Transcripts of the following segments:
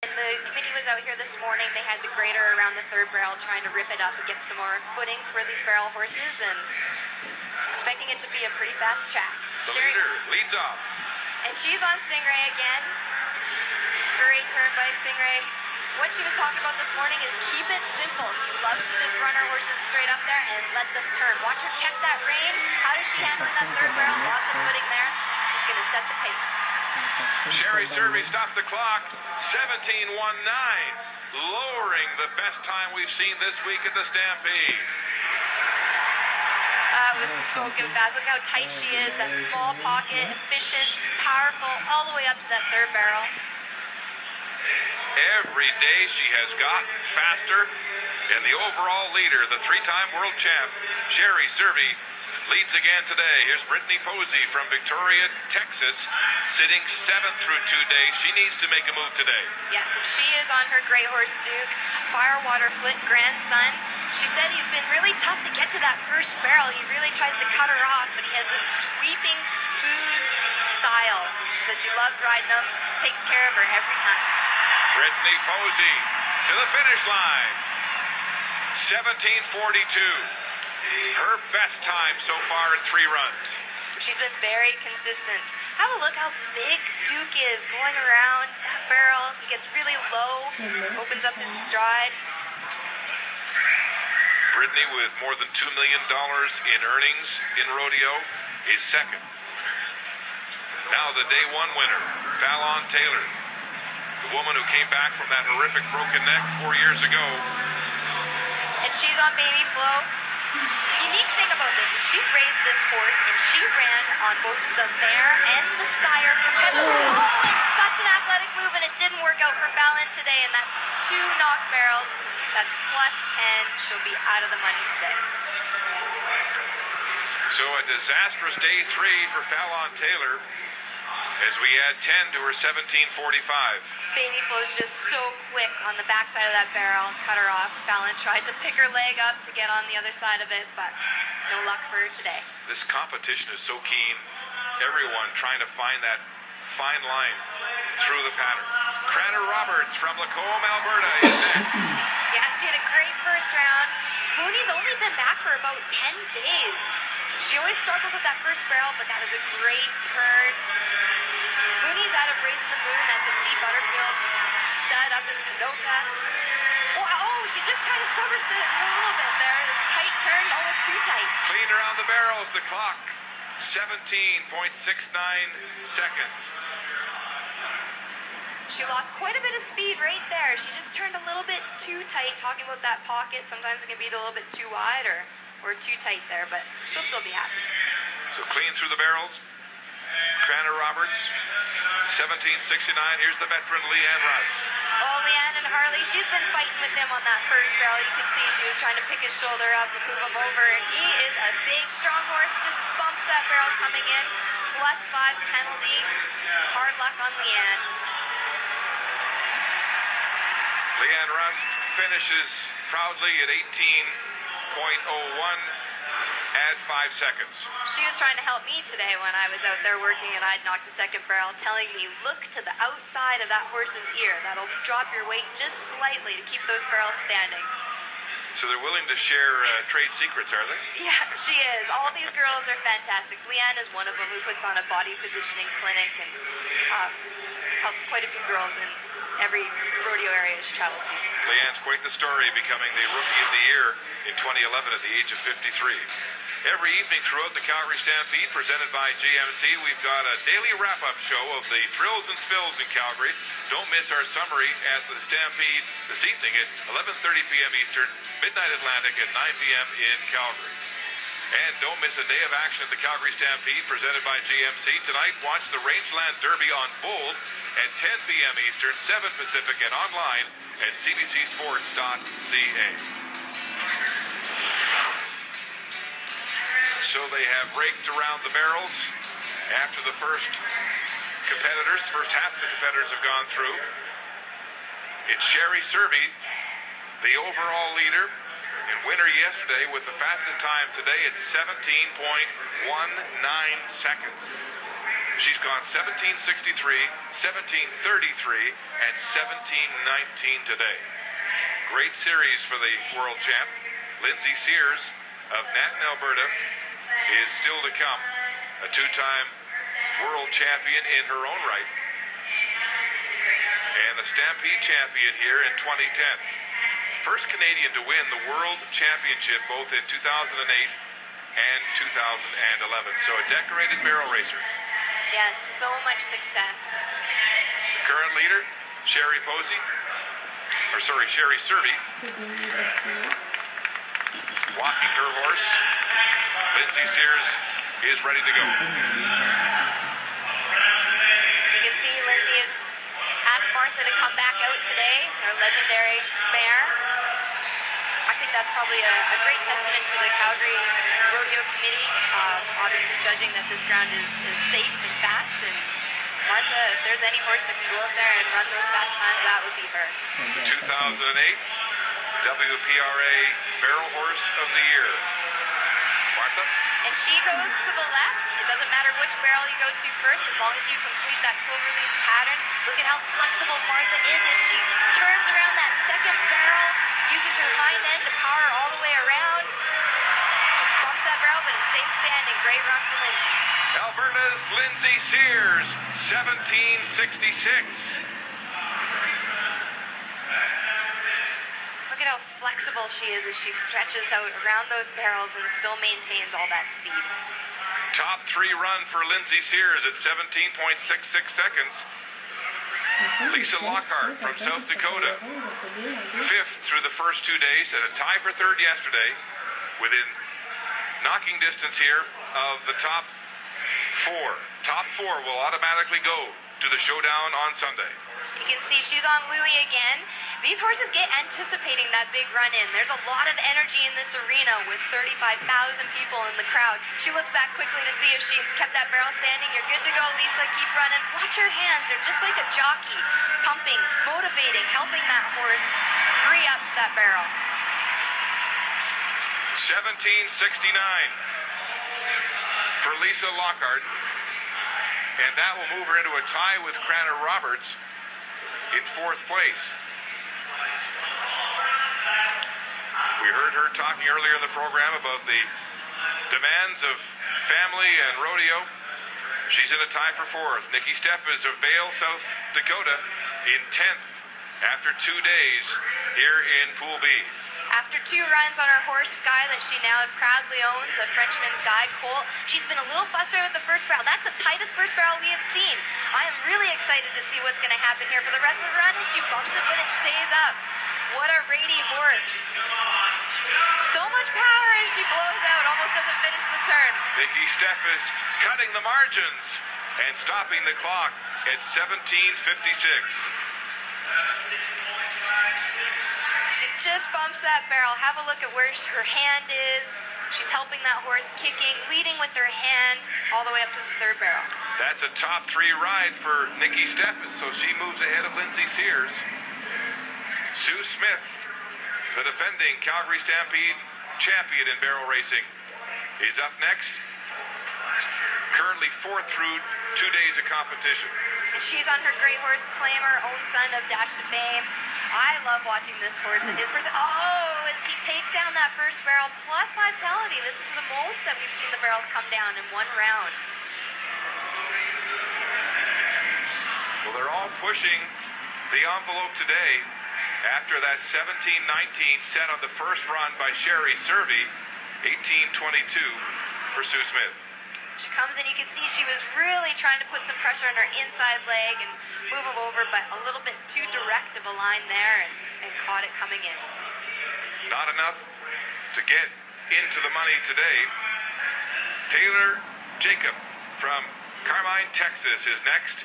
And the committee was out here this morning. They had the grader around the third barrel trying to rip it up and get some more footing for these barrel horses, and expecting it to be a pretty fast track. The leader leads off. And she's on Stingray again. Great turn by Stingray. What she was talking about this morning is keep it simple. She loves to just run her horses straight up there and let them turn. Watch her check that rein. How does she handle that third barrel? Lots of footing there. She's going to set the pace. Sherry Cervi stops the clock. 17:19, lowering the best time we've seen this week at the Stampede. That was smoking fast. Look how tight she is. That small pocket, efficient, powerful, all the way up to that third barrel. Every day she has gotten faster, and the overall leader, the three-time world champ, Sherry Cervi, leads again today. Here's Brittany Posey from Victoria, Texas, sitting 7th through 2 days. She needs to make a move today. Yes, and she is on her gray horse, Duke, Firewater Flit grandson. She said he's been really tough to get to that first barrel. He really tries to cut her off, but he has a sweeping, smooth style. She said she loves riding him, takes care of her every time. Brittany Posey to the finish line. 17:42. Her best time so far in 3 runs. She's been very consistent. Have a look how big Duke is going around that barrel. He gets really low, opens up his stride. Brittany, with more than $2 million in earnings in rodeo, is second. Now the day 1 winner, Fallon Taylor, the woman who came back from that horrific broken neck 4 years ago. And she's on Baby Flow. The unique thing about this is she's raised this horse and she ran on both the mare and the sire competitively. Oh, it's such an athletic move, and it didn't work out for Fallon today, and that's 2 knock barrels. That's plus 10. She'll be out of the money today. So a disastrous day 3 for Fallon Taylor as we add 10 to her 17:45. Baby Flow's just so quick on the backside of that barrel. Cut her off. Fallon tried to pick her leg up to get on the other side of it, but no luck for her today. This competition is so keen. Everyone trying to find that fine line through the pattern. Cranor Roberts from Lacombe, Alberta is next. Yeah, she had a great first round. Mooney's only been back for about 10 days. She always struggles with that first barrel, but that was a great turn. Mooney's out of Race the Moon. That's a deep Butterfield stud up in Pinoca. Oh, she just kind of stubbers it a little bit there. This tight turn, almost too tight. Clean around the barrels, the clock, 17.69 seconds. She lost quite a bit of speed right there. She just turned a little bit too tight. Talking about that pocket, sometimes it can be a little bit too wide or too tight there, but she'll still be happy. So clean through the barrels. Cranor Roberts, 17.69. Here's the veteran Leanne Rust. Oh, Leanne and Harley, she's been fighting with him on that first barrel. You can see she was trying to pick his shoulder up and move him over. And he is a big, strong horse. Just bumps that barrel coming in. Plus 5 penalty. Hard luck on Leanne. Leanne Rust finishes proudly at 18.01. Add 5 seconds. She was trying to help me today when I was out there working and I'd knocked the second barrel, telling me, look to the outside of that horse's ear. That'll drop your weight just slightly to keep those barrels standing. So they're willing to share trade secrets, are they? Yeah, she is. All these girls are fantastic. Leanne is one of them who puts on a body positioning clinic and helps quite a few girls in every rodeo area she travels to. Leanne's quite the story, becoming the Rookie of the Year in 2011 at the age of 53. Every evening throughout the Calgary Stampede, presented by GMC, we've got a daily wrap-up show of the thrills and spills in Calgary. Don't miss our summary at the Stampede this evening at 11:30 p.m. Eastern, midnight Atlantic at 9 p.m. in Calgary. And don't miss a day of action at the Calgary Stampede, presented by GMC. Tonight, watch the Rangeland Derby on Bold at 10 p.m. Eastern, 7 Pacific, and online at cbcsports.ca. So they have raked around the barrels after the first half of the competitors have gone through. It's Sherry Cervi, the overall leader and winner yesterday, with the fastest time today at 17.19 seconds. She's gone 17:63, 17:33, and 17:19 today. Great series for the world champ. Lindsay Sears of Natin, Alberta, is still to come. A two-time world champion in her own right. And a Stampede champion here in 2010. First Canadian to win the World Championship both in 2008 and 2011. So a decorated barrel racer. Yes, so much success. The current leader, Sherry Serby, walking her horse. Lindsay Sears is ready to go. You can see Lindsay has asked Martha to come back out today, her legendary mare. I think that's probably a great testament to the Calgary Rodeo Committee, obviously judging that this ground is safe and fast. And Martha, if there's any horse that can go up there and run those fast times, that would be her. 2008 WPRA Barrel Horse of the Year. Martha? And she goes to the left. It doesn't matter which barrel you go to first, as long as you complete that cloverleaf pattern. Look at how flexible Martha is as she turns around that second barrel, uses her hind end to power all the way around. Just bumps that barrel, but it stays standing. Great run for Lindsay. Alberta's Lindsay Sears, 17:66. Look at how flexible she is as she stretches out around those barrels and still maintains all that speed. Top three run for Lindsay Sears at 17.66 seconds. Lisa Lockhart from South Dakota, fifth through the first 2 days, at a tie for third yesterday, within knocking distance here of the top four. Top four will automatically go to the showdown on Sunday. You can see she's on Louis again. These horses get anticipating that big run in. There's a lot of energy in this arena with 35,000 people in the crowd. She looks back quickly to see if she kept that barrel standing. You're good to go, Lisa. Keep running. Watch her hands. They're just like a jockey, pumping, motivating, helping that horse free up to that barrel. 17:69 for Lisa Lockhart. And that will move her into a tie with Cranor Roberts in fourth place. We heard her talking earlier in the program about the demands of family and rodeo. She's in a tie for fourth. Nikki Steffes of Vail, South Dakota, in 10th after 2 days here in Pool B. After 2 runs on her horse, Sky, that she now proudly owns, a Frenchman Sky Colt, she's been a little frustrated with the first barrel. That's the tightest first barrel we have seen. I am really excited to see what's going to happen here for the rest of the run. And she bumps it, but it stays up. What a ratey horse. So much power as she blows out, almost doesn't finish the turn. Nikki Steffes cutting the margins and stopping the clock at 17:56. She just bumps that barrel. Have a look at where her hand is. She's helping that horse, kicking, leading with her hand all the way up to the third barrel. That's a top 3 ride for Nikki Steffes, so she moves ahead of Lindsay Sears. Sue Smith, the defending Calgary Stampede champion in barrel racing, is up next. Currently 4th through 2 days of competition. And she's on her great horse, Claimer, own son of Dash to Fame. I love watching this horse and his person. Oh, as he takes down that first barrel, +5 penalty. This is the most that we've seen the barrels come down in one round. Well, they're all pushing the envelope today after that 17-19 set on the first run by Sherry Serby, 18-22 for Sue Smith. She comes in, you can see she was really trying to put some pressure on her inside leg and move him over, but a little bit too direct of a line there and caught it coming in. Not enough to get into the money today. Taylor Jacob from Carmine, Texas is next,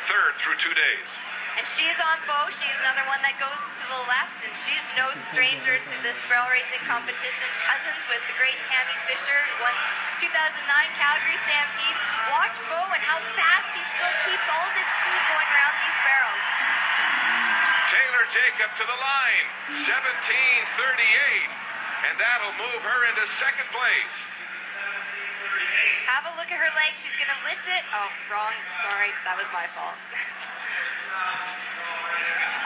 3rd through 2 days. And she's on Bo. She's another one that goes to the left, and she's no stranger to this barrel racing competition. Cousins with the great Tammy Fisher, who won 2009 Calgary Stampede. Watch Bo and how fast he still keeps all of his speed going around these barrels. Taylor Jacob to the line, 17:38, and that'll move her into 2nd place. Have a look at her leg. She's going to lift it. Oh, wrong. Sorry. That was my fault.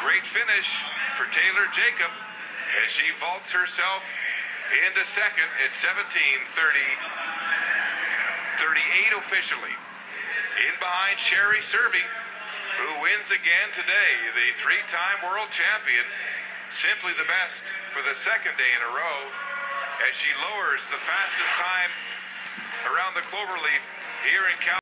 Great finish for Taylor Jacob as she vaults herself into second at 17:38 officially. In behind Sherry Serby, who wins again today, the three-time world champion. Simply the best for the second day in a row as she lowers the fastest time around the Cloverleaf here in Calgary.